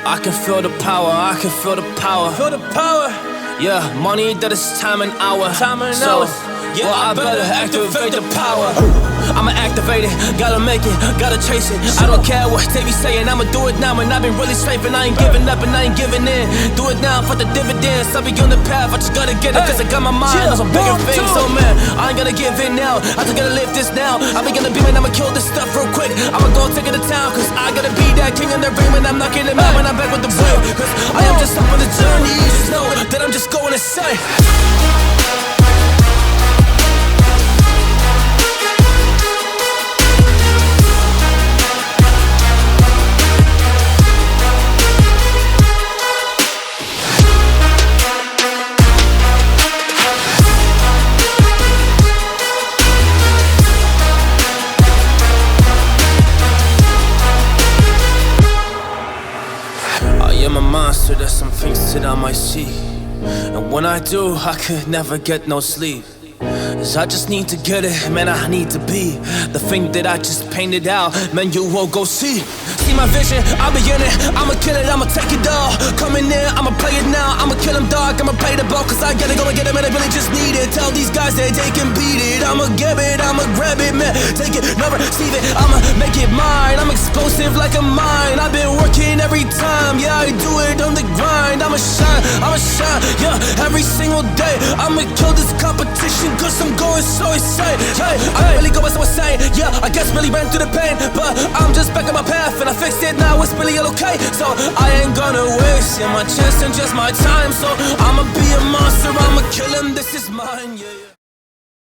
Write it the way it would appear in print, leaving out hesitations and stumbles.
I can feel the power, I can feel the power. Feel the power. Yeah, money that is time and hour. Time and so, hours. Yeah, well, I better activate the power. I'ma activate it, gotta make it, gotta chase it. I don't care what they be saying, I'ma do it now. And I've been really saving, I ain't giving up and I ain't giving in. Do it now for the dividends, I'll be on the path, I just gotta get it. Cause I got my mind on some bigger things. So man, I ain't gonna give in now, I just gotta live this now. I be gonna be, man, I'ma kill this stuff real quick. I'ma go take it to town, cause I gotta be that king in the ring. When I'm knocking it out, when I'm back with the wheel. Cause I am just up on the journey, you just know that I'm just going insane. I'm a monster, there's some things that I might see. And when I do, I could never get no sleep. Cause I just need to get it, man, I need to be the thing that I just painted out, man, you won't go see. See my vision, I'll be in it, I'ma kill it, I'ma take it all. Coming in, I'ma play it now, I'ma kill him dog, I'ma play the ball. Cause I gotta go and get it, man, I really just need it. Tell these guys that they can beat it, I'ma give it, I'ma grab it, man. Take it, never receive it, I'ma make it mine. I'm explosive like a mine, I've been working every time. Yeah, I do it on the grind, I'ma shine, yeah, every single day. I'ma kill this competition cause I'm going so insane. Hey, I really go by so insane. Yeah, I guess really ran through the pain, but I'm just back on my path and I fixed it now, it's really all okay. So I ain't gonna waste my chance and just my time. So I'ma be a monster, I'ma kill him, this is mine, yeah.